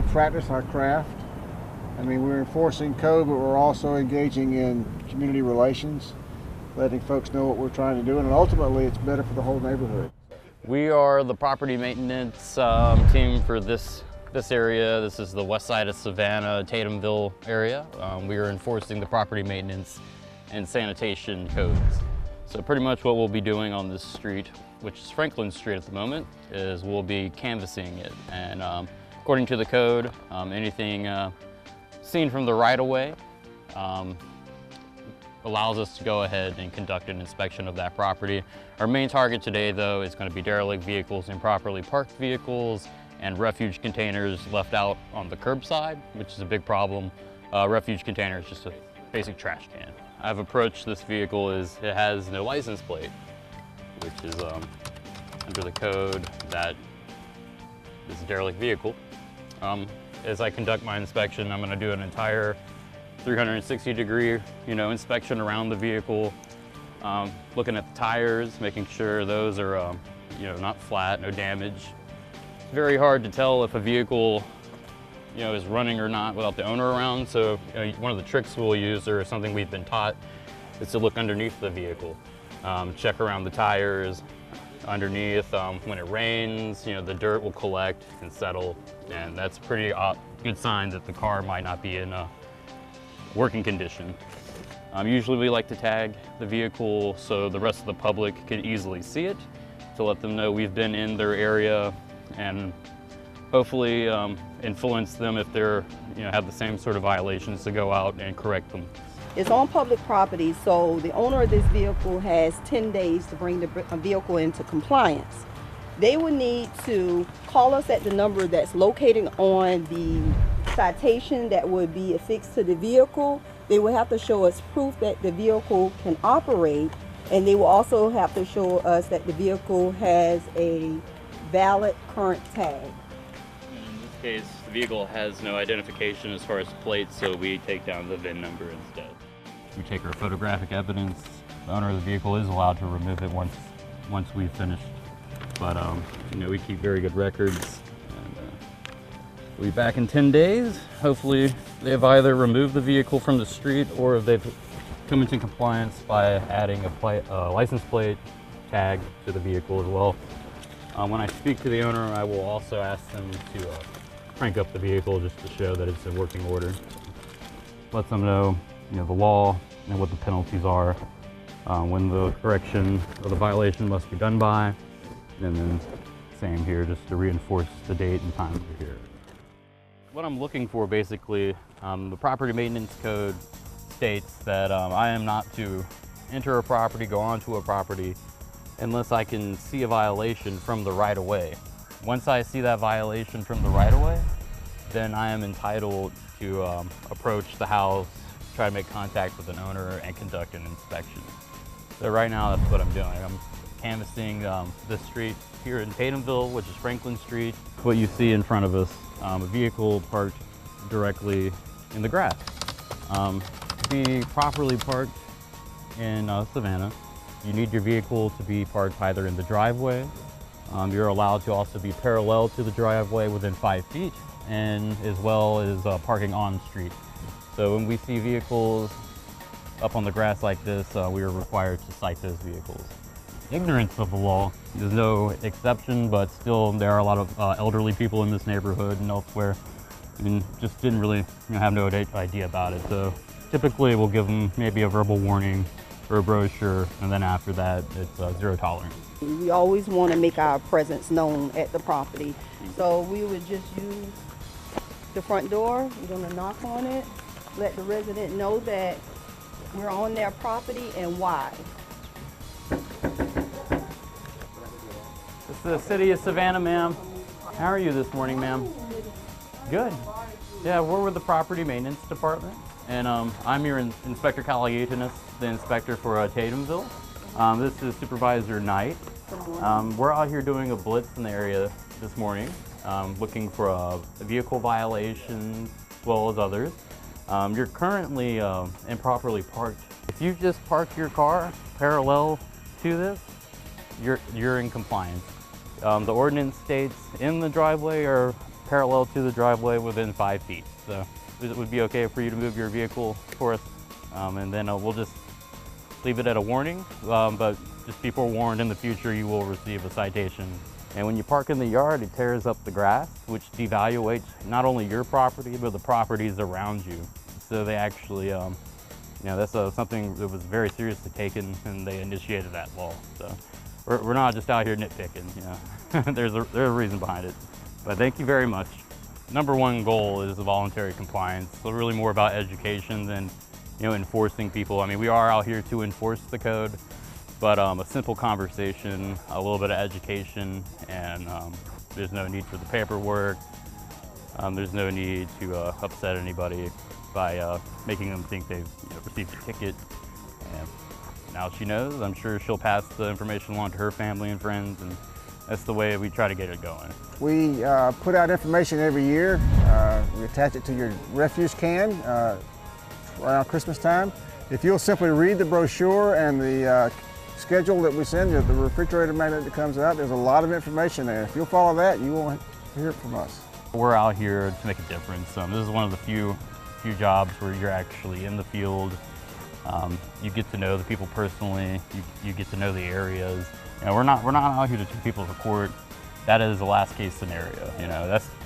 practice our craft. I mean, we're enforcing code, but we're also engaging in community relations, letting folks know what we're trying to do, and ultimately it's better for the whole neighborhood. We are the property maintenance team for this area. This is the west side of Savannah, Tatumville area. We are enforcing the property maintenance and sanitation codes. So pretty much what we'll be doing on this street, which is Franklin Street at the moment, is we'll be canvassing it. And according to the code, anything seen from the right-of-way allows us to go ahead and conduct an inspection of that property. Our main target today, though, is going to be derelict vehicles, improperly parked vehicles, and refuge containers left out on the curbside, which is a big problem. Refuge container is just a basic trash can. I've approached this vehicle it has no license plate, which is under the code that is a derelict vehicle. As I conduct my inspection, I'm going to do an entire 360-degree, inspection around the vehicle, looking at the tires, making sure those are, not flat, no damage. It's very hard to tell if a vehicle, is running or not without the owner around. So one of the tricks we'll use, or something we've been taught, is to look underneath the vehicle, check around the tires, underneath. When it rains, the dirt will collect and settle, and that's a pretty good sign that the car might not be in working condition. Usually we like to tag the vehicle so the rest of the public can easily see it, to let them know we've been in their area and hopefully influence them if they're have the same sort of violations to go out and correct them. It's on public property, so the owner of this vehicle has 10 days to bring the vehicle into compliance. They would need to call us at the number that's located on the citation that would be affixed to the vehicle. They will have to show us proof that the vehicle can operate, and they will also have to show us that the vehicle has a valid current tag. In this case, the vehicle has no identification as far as plates, so we take down the VIN number instead. We take our photographic evidence. The owner of the vehicle is allowed to remove it once we've finished, but we keep very good records. We'll be back in 10 days. Hopefully they've either removed the vehicle from the street or they've come into compliance by adding a license plate tag to the vehicle as well. When I speak to the owner, I will also ask them to crank up the vehicle just to show that it's in working order. Let them know, the law and what the penalties are, when the correction or the violation must be done by, and then same here, just to reinforce the date and time we're here. What I'm looking for, basically, the property maintenance code states that I am not to enter a property, go onto a property, unless I can see a violation from the right-of-way. Once I see that violation from the right-of-way, then I am entitled to approach the house, try to make contact with an owner, and conduct an inspection. So right now, that's what I'm doing. I'm canvassing this street here in Tatumville, which is Franklin Street. What you see in front of us, a vehicle parked directly in the grass. To be properly parked in Savannah, you need your vehicle to be parked either in the driveway. You're allowed to also be parallel to the driveway within 5 feet, and as well as parking on street. So when we see vehicles up on the grass like this, we are required to cite those vehicles. Ignorance of the law, there's no exception, but still there are a lot of elderly people in this neighborhood and elsewhere, and just didn't really have no idea about it. So typically we'll give them maybe a verbal warning or a brochure, and then after that it's zero tolerance. We always want to make our presence known at the property, so we would just use the front door. We're going to knock on it, let the resident know that we're on their property and why. It's the city of Savannah, ma'am. How are you this morning, ma'am? Good. Yeah, we're with the property maintenance department, and I'm your Inspector Caliutanis, the inspector for Tatumville. This is Supervisor Knight. We're out here doing a blitz in the area this morning, looking for vehicle violations as well as others. You're currently improperly parked. If you just park your car parallel to this, you're in compliance. The ordinance states in the driveway are parallel to the driveway within 5 feet. So it would be okay for you to move your vehicle for us, and then we'll just leave it at a warning, but just be forewarned, in the future you will receive a citation. And when you park in the yard, it tears up the grass, which devaluates not only your property, but the properties around you. So they actually, that's something that was very seriously taken, and they initiated that law. So we're not just out here nitpicking, there's a reason behind it. But thank you very much. Number one goal is the voluntary compliance. So really more about education than enforcing people. I mean, we are out here to enforce the code, but a simple conversation, a little bit of education, and there's no need for the paperwork. There's no need to upset anybody by making them think they've received a ticket. And now she knows. I'm sure she'll pass the information along to her family and friends, and that's the way we try to get it going. We put out information every year. We attach it to your refuse can around Christmas time. If you'll simply read the brochure and the schedule that we send you, the refrigerator magnet that comes out, there's a lot of information there. If you'll follow that, you won't hear it from us. We're out here to make a difference. This is one of the few jobs where you're actually in the field. You get to know the people personally. You get to know the areas. We're not out here to take people to court. That is the last case scenario.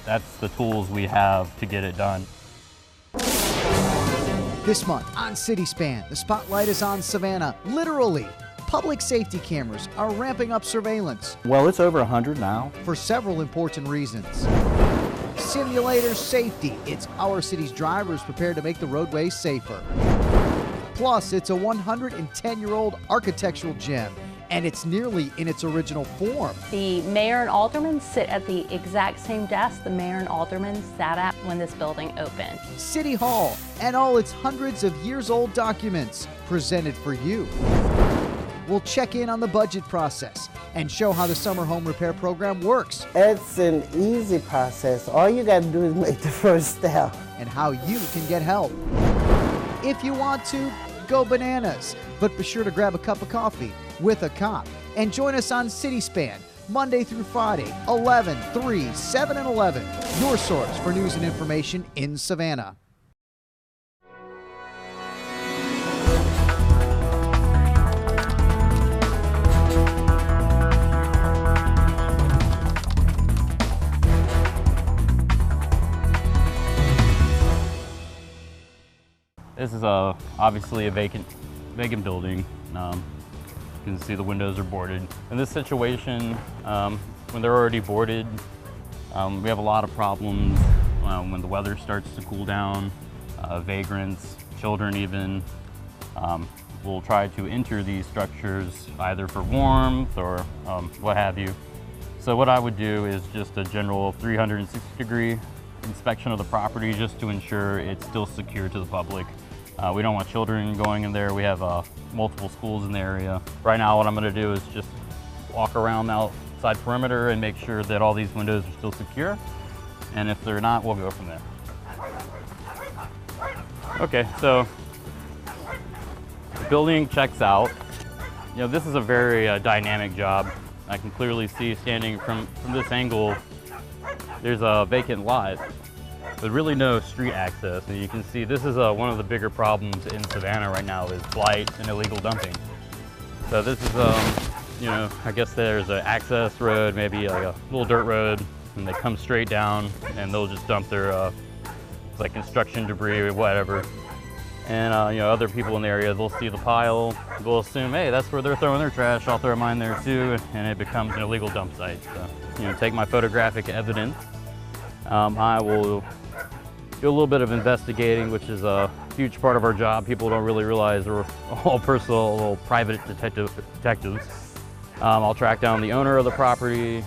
That's the tools we have to get it done. This month on CitySpan, the spotlight is on Savannah. Literally, public safety cameras are ramping up surveillance. Well, it's over 100 now. For several important reasons. Simulator safety. It's our city's drivers prepared to make the roadways safer. Plus, it's a 110-year-old architectural gem, and it's nearly in its original form. The mayor and aldermen sit at the exact same desk the mayor and aldermen sat at when this building opened. City Hall and all its hundreds of years-old documents presented for you. We'll check in on the budget process and show how the summer home repair program works. It's an easy process. All you got to do is make the first step. And how you can get help. If you want to, go bananas, but be sure to grab a cup of coffee with a cop and join us on CitySpan Monday through Friday, 11, 3, 7, and 11. Your source for news and information in Savannah. This is obviously a vacant building. You can see the windows are boarded. In this situation, when they're already boarded, we have a lot of problems when the weather starts to cool down. Vagrants, children even, will try to enter these structures either for warmth or what have you. So what I would do is just a general 360-degree inspection of the property just to ensure it's still secure to the public. We don't want children going in there. We have multiple schools in the area. Right now what I'm going to do is just walk around the outside perimeter and make sure that all these windows are still secure. And if they're not, we'll go from there. Okay, so the building checks out. This is a very dynamic job. I can clearly see standing from this angle, there's a vacant lot, but really no street access. And you can see this is one of the bigger problems in Savannah right now is blight and illegal dumping. So this is, I guess there's an access road, maybe like a little dirt road, and they come straight down and they'll just dump their like construction debris or whatever. And other people in the area, they'll see the pile, they'll assume, hey, that's where they're throwing their trash, I'll throw mine there too, and it becomes an illegal dump site. So, take my photographic evidence. I will do a little bit of investigating, which is a huge part of our job. People don't really realize we're all personal, little private detectives. I'll track down the owner of the property,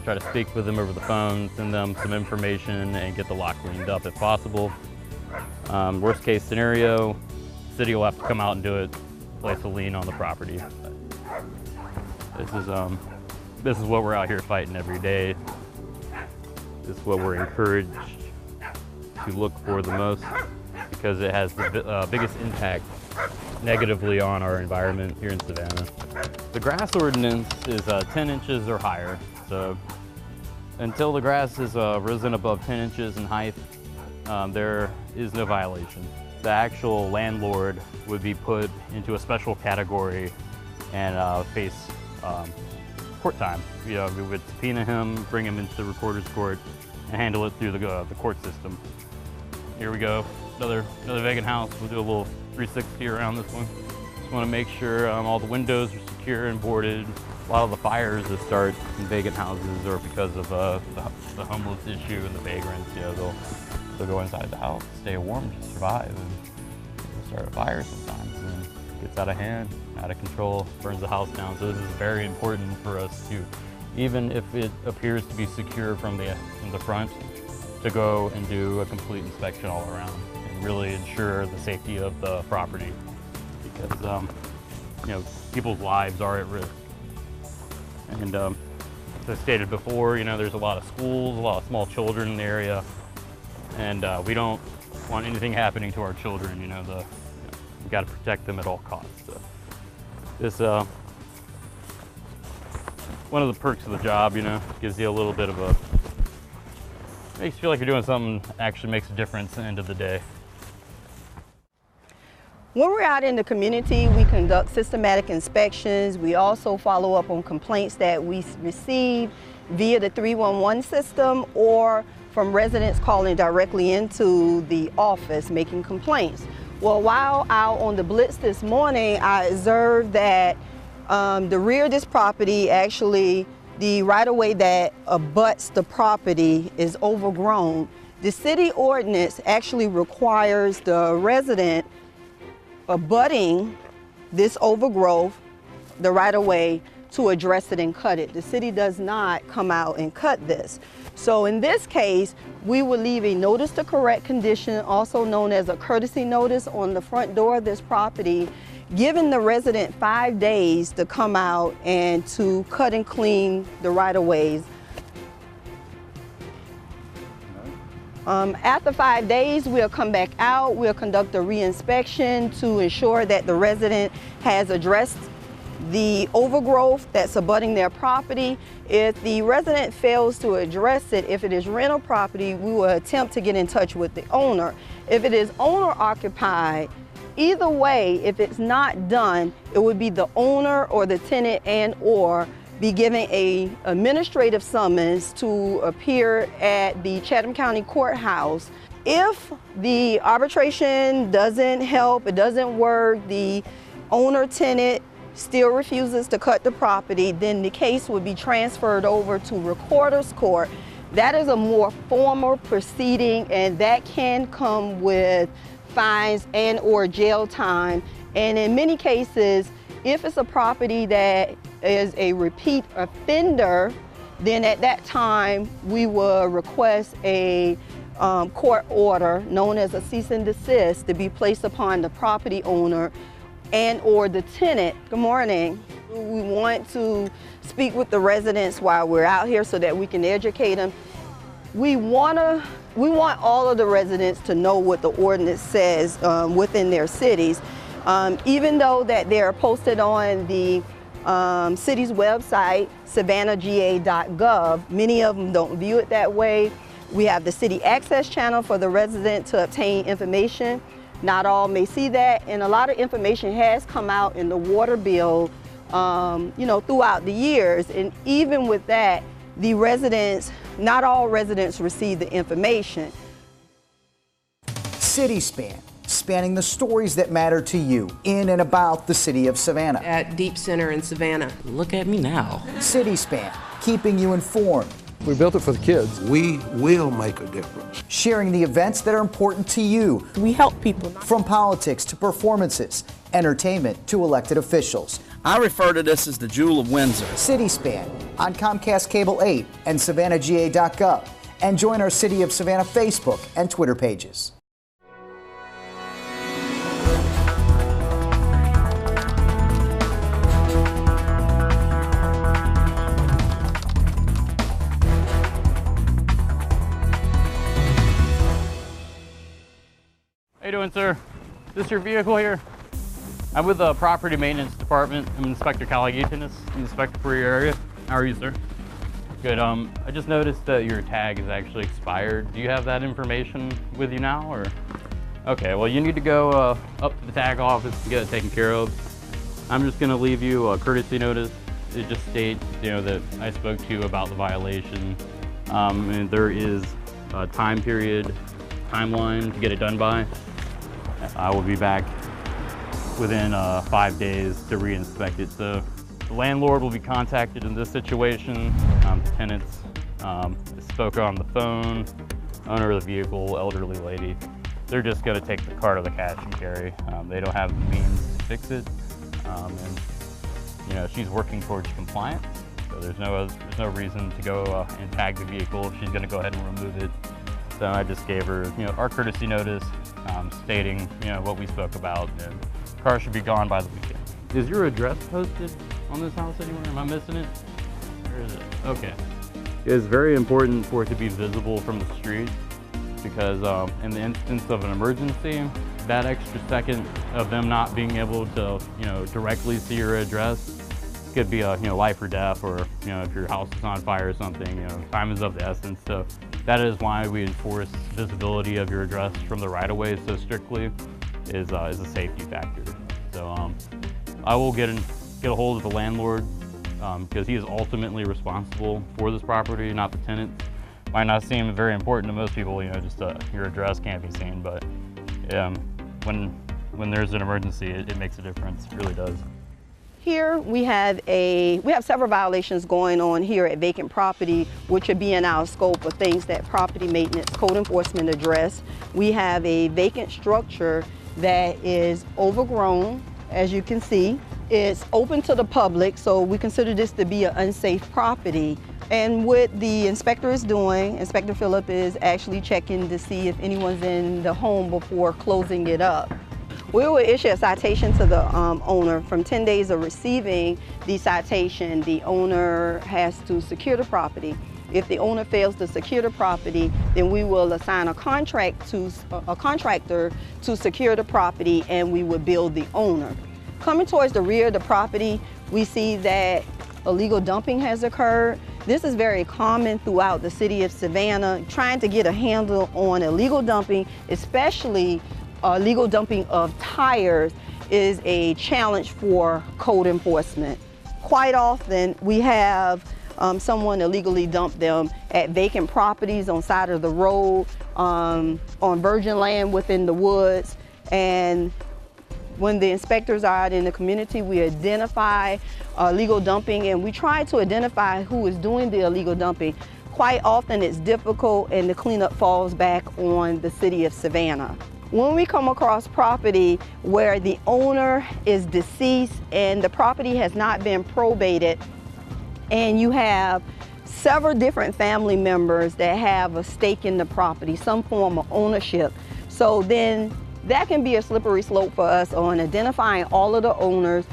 try to speak with them over the phone, send them some information, and get the lot cleaned up if possible. Worst case scenario, the city will have to come out and do it, place a lien on the property. This is what we're out here fighting every day. This is what we're encouraged to look for the most because it has the biggest impact negatively on our environment here in Savannah. The grass ordinance is 10 inches or higher. So Until the grass has risen above 10 inches in height, there is no violation. The actual landlord would be put into a special category and face court time. We would subpoena him, bring him into the recorder's court, and handle it through the court system. Here we go, another vacant house. We'll do a little 360 around this one. Just want to make sure all the windows are secure and boarded. A lot of the fires that start in vacant houses are because of the homeless issue and the vagrants. They'll go inside the house, stay warm to survive, and they'll start a fire sometimes. And it gets out of hand, out of control, burns the house down. So this is very important for us to, even if it appears to be secure from the front, to go and do a complete inspection all around and really ensure the safety of the property, because people's lives are at risk. And as I stated before, there's a lot of schools, a lot of small children in the area, and we don't want anything happening to our children. We got to protect them at all costs. So this one of the perks of the job, gives you a little bit of makes you feel like you're doing something that actually makes a difference at the end of the day. When we're out in the community, we conduct systematic inspections. We also follow up on complaints that we receive via the 311 system or from residents calling directly into the office making complaints. Well, while out on the blitz this morning, I observed that the rear of this property, actually the right-of-way that abuts the property, is overgrown. The city ordinance actually requires the resident abutting this overgrowth, the right-of-way, to address it and cut it. The city does not come out and cut this. So in this case, we will leave a notice to correct condition, also known as a courtesy notice, on the front door of this property, giving the resident 5 days to come out and to cut and clean the right-of-ways. After 5 days, we'll come back out, we'll conduct a re-inspection to ensure that the resident has addressed the overgrowth that's abutting their property. If the resident fails to address it, if it is rental property, we will attempt to get in touch with the owner. If it is owner occupied, either way, if it's not done, it would be the owner or the tenant and or be given a administrative summons to appear at the Chatham County Courthouse. If the arbitration doesn't help, it doesn't work, the owner-tenant still refuses to cut the property, then the case would be transferred over to Recorder's Court. That is a more formal proceeding, and that can come with fines and or jail time. And in many cases, if it's a property that is a repeat offender, then at that time we will request a court order known as a cease and desist to be placed upon the property owner and or the tenant. Good morning. We want to speak with the residents while we're out here so that we can educate them. We want all of the residents to know what the ordinance says within their cities. Even though that they're posted on the city's website, savannahga.gov, many of them don't view it that way. We have the city access channel for the resident to obtain information. Not all may see that, and a lot of information has come out in the water bill, throughout the years. And even with that, the residents, not all residents receive the information. City Span, spanning the stories that matter to you in and about the city of Savannah. At Deep Center in Savannah. Look at me now. City Span, keeping you informed. We built it for the kids. We will make a difference. Sharing the events that are important to you. We help people. From politics to performances, entertainment to elected officials. I refer to this as the Jewel of Windsor. City Span on Comcast Cable 8 and SavannahGA.gov. And join our City of Savannah Facebook and Twitter pages. How you doing, sir? Is this your vehicle here? I'm with the Property Maintenance Department. I'm Inspector Caligatinus, Inspector for your area. How are you, sir? Good. I just noticed that your tag is actually expired. Do you have that information with you now, or? Okay, well, you need to go up to the tag office to get it taken care of. I'm just going to leave you a courtesy notice. It just states, that I spoke to you about the violation. And there is a timeline to get it done by. I will be back within 5 days to re-inspect it. So the landlord will be contacted in this situation. The tenants spoke on the phone, owner of the vehicle, elderly lady. They're just going to take the car to the cash and carry. They don't have the means to fix it. And she's working towards compliance. So there's no reason to go and tag the vehicle if she's going to go ahead and remove it. So I just gave her, our courtesy notice stating, what we spoke about. And the car should be gone by the weekend. Is your address posted on this house anywhere? Am I missing it? Where is it? Okay. It's very important for it to be visible from the street because in the instance of an emergency, that extra second of them not being able to, directly see your address could be a, life or death, or, if your house is on fire or something, time is of the essence. So that is why we enforce visibility of your address from the right-of-way so strictly, is a safety factor. So I will get a hold of the landlord because he is ultimately responsible for this property, not the tenants. Might not seem very important to most people, just your address can't be seen, but when there's an emergency, it makes a difference. It really does. Here we have several violations going on here at vacant property, which would be in our scope of things that property maintenance code enforcement address. We have a vacant structure that is overgrown, as you can see. It's open to the public, so we consider this to be an unsafe property. And what the inspector is doing, Inspector Phillip is actually checking to see if anyone's in the home before closing it up. We will issue a citation to the owner. From 10 days of receiving the citation, the owner has to secure the property. If the owner fails to secure the property, then we will assign a contractor to secure the property, and we will bill the owner. Coming towards the rear of the property, we see that illegal dumping has occurred. This is very common throughout the city of Savannah. Trying to get a handle on illegal dumping, especially illegal dumping of tires, is a challenge for code enforcement. Quite often we have someone illegally dump them at vacant properties on side of the road, on virgin land within the woods. And when the inspectors are out in the community, we identify illegal dumping, and we try to identify who is doing the illegal dumping. Quite often it's difficult, and the cleanup falls back on the city of Savannah. When we come across property where the owner is deceased and the property has not been probated, and you have several different family members that have a stake in the property, some form of ownership, so then that can be a slippery slope for us on identifying all of the owners,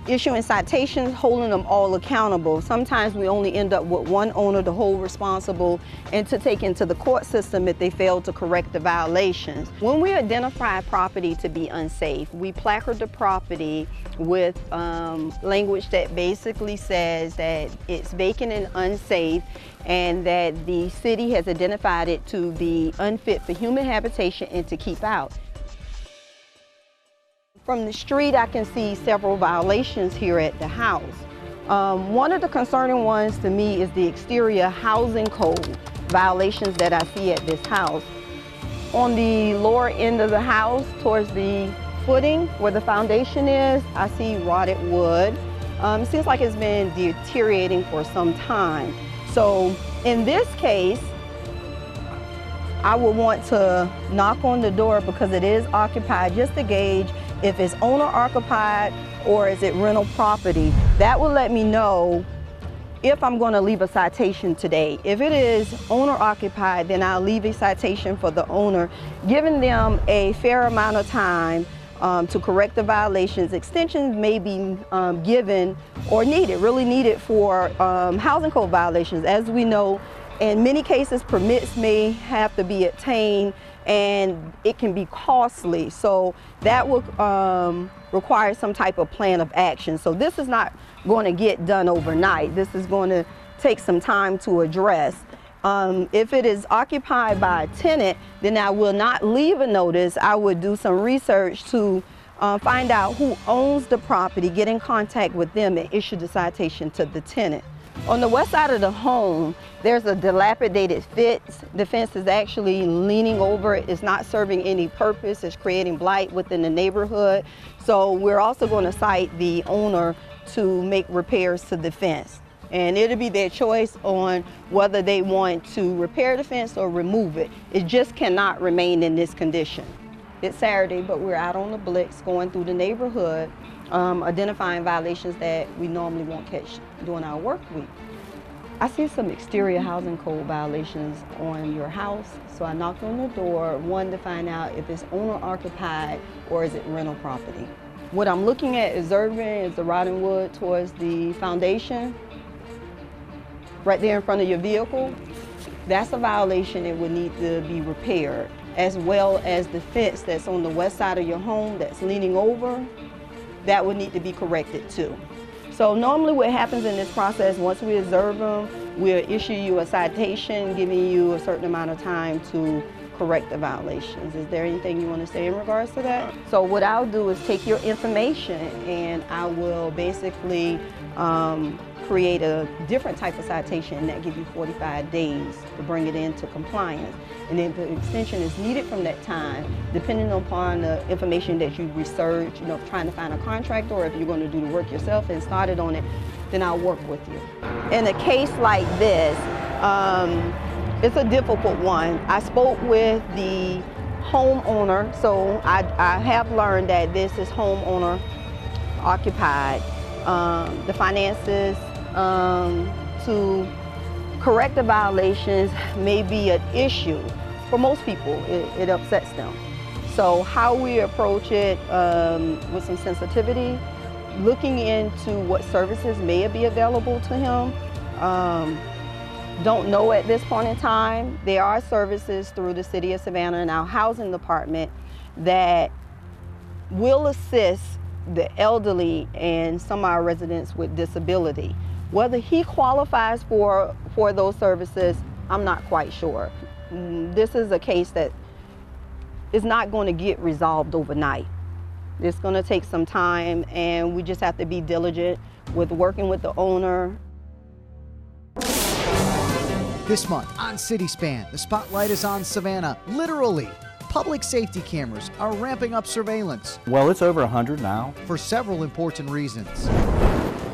issuing citations, holding them all accountable. Sometimes we only end up with one owner to hold responsible and to take into the court system if they fail to correct the violations. When we identify property to be unsafe, we placard the property with language that basically says that it's vacant and unsafe, and that the city has identified it to be unfit for human habitation and to keep out. From the street, I can see several violations here at the house. One of the concerning ones to me is the exterior housing code violations that I see at this house. On the lower end of the house, towards the footing where the foundation is, I see rotted wood. It seems like it's been deteriorating for some time. So in this case, I would want to knock on the door because it is occupied, just to gauge if it's owner occupied or is it rental property. That will let me know if I'm going to leave a citation today. If it is owner occupied, then I'll leave a citation for the owner, giving them a fair amount of time to correct the violations. Extensions may be given or needed, really needed for housing code violations. As we know, in many cases, permits may have to be obtained, and it can be costly. So that would require some type of plan of action. So this is not going to get done overnight. This is going to take some time to address. If it is occupied by a tenant, then I will not leave a notice. I would do some research to find out who owns the property, get in contact with them, and issue the citation to the tenant. On the west side of the home, there's a dilapidated fence. The fence is actually leaning over. It's not serving any purpose. It's creating blight within the neighborhood. So we're also going to cite the owner to make repairs to the fence. And it'll be their choice on whether they want to repair the fence or remove it. It just cannot remain in this condition. It's Saturday, but we're out on the blitz going through the neighborhood, identifying violations that we normally won't catch during our work week. I see some exterior housing code violations on your house, so I knocked on the door, one, to find out if it's owner occupied or is it rental property. What I'm looking at observing is the rotting wood towards the foundation, right there in front of your vehicle. That's a violation. It would need to be repaired, as well as the fence that's on the west side of your home that's leaning over. That would need to be corrected too. So normally what happens in this process, once we observe them, we'll issue you a citation, giving you a certain amount of time to correct the violations. Is there anything you want to say in regards to that? So what I'll do is take your information and I will basically create a different type of citation that gives you 45 days to bring it into compliance. And then the extension is needed from that time, depending upon the information that you research, trying to find a contractor, or if you're going to do the work yourself and started on it, then I'll work with you. In a case like this, it's a difficult one. I spoke with the homeowner, so I have learned that this is homeowner occupied. The finances to correct the violations may be an issue. For most people, it upsets them. So how we approach it with some sensitivity, looking into what services may be available to him. Don't know at this point in time. There are services through the City of Savannah and our housing department that will assist the elderly and some of our residents with disability. Whether he qualifies for those services, I'm not quite sure. This is a case that is not going to get resolved overnight. It's going to take some time, and we just have to be diligent with working with the owner. This month on City Span, the spotlight is on Savannah, literally. Public safety cameras are ramping up surveillance. Well, it's over 100 now. For several important reasons.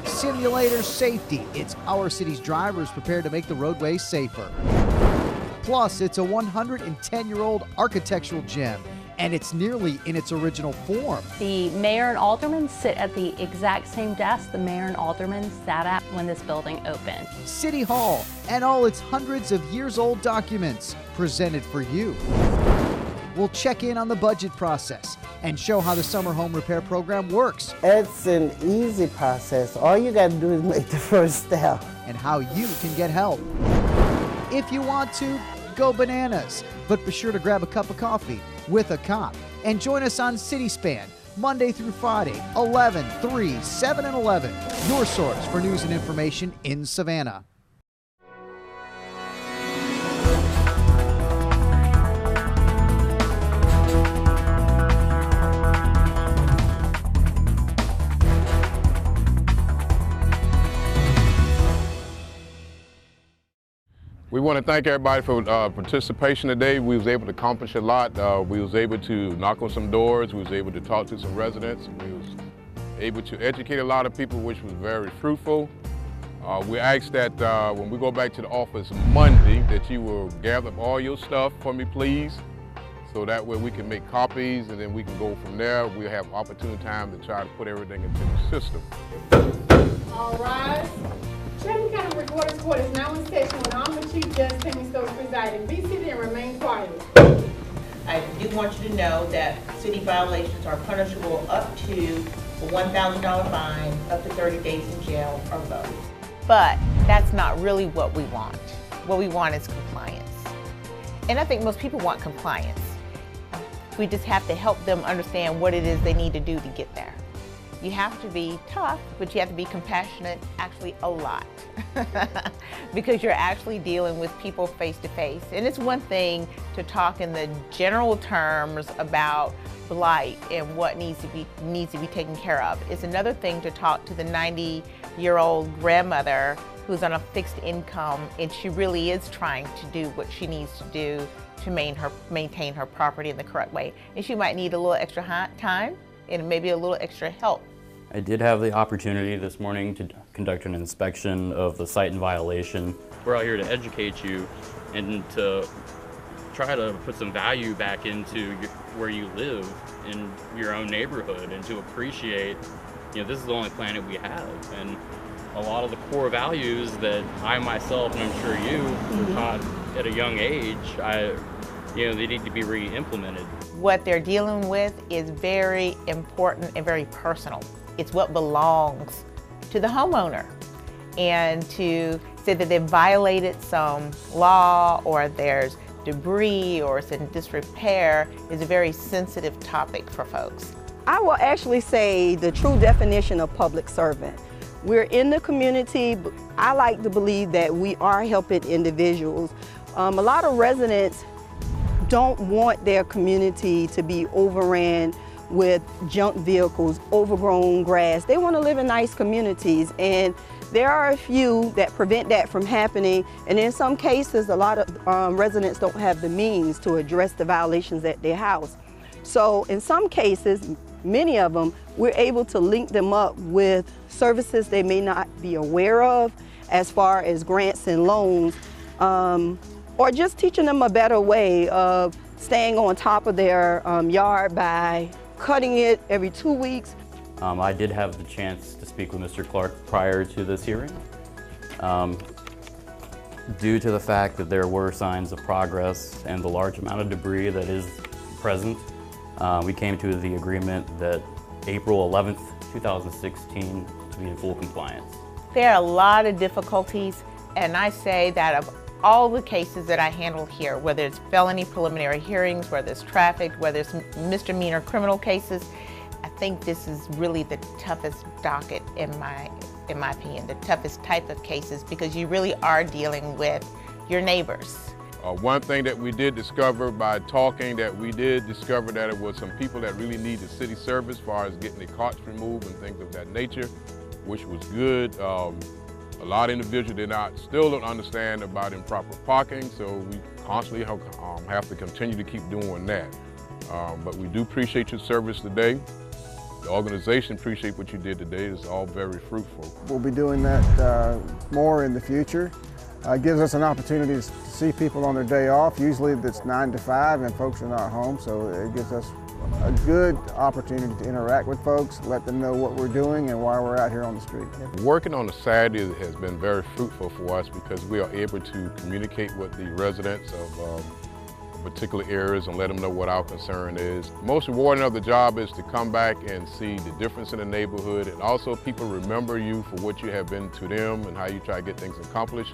Simulator safety. It's our city's drivers prepared to make the roadways safer. Plus, it's a 110-year-old architectural gem, and it's nearly in its original form. The mayor and aldermen sit at the exact same desk the mayor and aldermen sat at when this building opened. City Hall and all its hundreds of years-old documents presented for you. We'll check in on the budget process and show how the summer home repair program works. It's an easy process. All you got to do is make the first step. And how you can get help. If you want to, go bananas, but be sure to grab a cup of coffee with a cop and join us on City Span, Monday through Friday, 11, 3, 7, and 11, your source for news and information in Savannah. We want to thank everybody for participation today. We was able to accomplish a lot. We was able to knock on some doors. We was able to talk to some residents. We was able to educate a lot of people, which was very fruitful. We asked that when we go back to the office Monday, that you will gather up all your stuff for me, please, so that way we can make copies and then we can go from there. We'll have opportune time to try to put everything into the system. All right. Chatham County Recorder's Court is now in session with Honorable Chief Judge Penny Stokes presiding. Be seated and remain quiet. I do want you to know that city violations are punishable up to a $1,000 fine, up to 30 days in jail or both. But that's not really what we want. What we want is compliance. And I think most people want compliance. We just have to help them understand what it is they need to do to get there. You have to be tough, but you have to be compassionate actually a lot because you're actually dealing with people face to face. And it's one thing to talk in the general terms about blight and what needs to be taken care of. It's another thing to talk to the 90-year-old grandmother who's on a fixed income and she really is trying to do what she needs to do to maintain her property in the correct way. And she might need a little extra time and maybe a little extra help. I did have the opportunity this morning to conduct an inspection of the site in violation. We're out here to educate you and to try to put some value back into where you live in your own neighborhood and to appreciate, this is the only planet we have. And a lot of the core values that I myself, and I'm sure you, were taught at a young age, they need to be re-implemented. What they're dealing with is very important and very personal. It's what belongs to the homeowner. And to say that they've violated some law or there's debris or it's in disrepair is a very sensitive topic for folks. I will actually say the true definition of public servant. We're in the community. I like to believe that we are helping individuals. A lot of residents don't want their community to be overran with junk vehicles, overgrown grass. They want to live in nice communities, and there are a few that prevent that from happening, and in some cases a lot of residents don't have the means to address the violations at their house. So in some cases, many of them, we're able to link them up with services they may not be aware of as far as grants and loans, or just teaching them a better way of staying on top of their yard by cutting it every 2 weeks. I did have the chance to speak with Mr. Clark prior to this hearing. Due to the fact that there were signs of progress and the large amount of debris that is present, we came to the agreement that April 11th, 2016 to be in full compliance. There are a lot of difficulties, and I say that of all the cases that I handle here, whether it's felony preliminary hearings, whether it's traffic, whether it's misdemeanor criminal cases, I think this is really the toughest docket in my opinion, the toughest type of cases, because you really are dealing with your neighbors. One thing that we did discover by talking, that we did discover that it was some people that really need the city service as far as getting the carts removed and things of that nature, which was good. A lot of individuals still don't understand about improper parking, so we constantly have to continue to keep doing that. But we do appreciate your service today. The organization appreciates what you did today. It's all very fruitful. We'll be doing that more in the future. It gives us an opportunity to see people on their day off. Usually it's 9 to 5 and folks are not home, so it gives us a good opportunity to interact with folks, let them know what we're doing and why we're out here on the street. Working on a Saturday has been very fruitful for us because we are able to communicate with the residents of particular areas and let them know what our concern is. Most rewarding of the job is to come back and see the difference in the neighborhood, and also people remember you for what you have been to them and how you try to get things accomplished.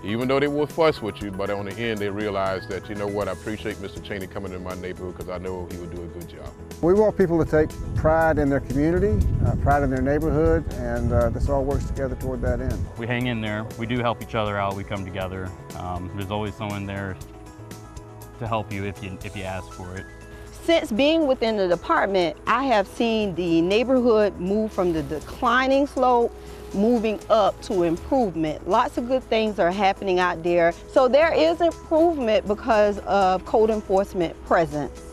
Even though they will fuss with you, but on the end they realize that, you know what, I appreciate Mr. Cheney coming in my neighborhood because I know he would do a good job. We want people to take pride in their community, pride in their neighborhood, and this all works together toward that end. We hang in there. We do help each other out. We come together. There's always someone there to help you if you ask for it. Since being within the department, I have seen the neighborhood move from the declining slope moving up to improvement. Lots of good things are happening out there. So there is improvement because of code enforcement presence.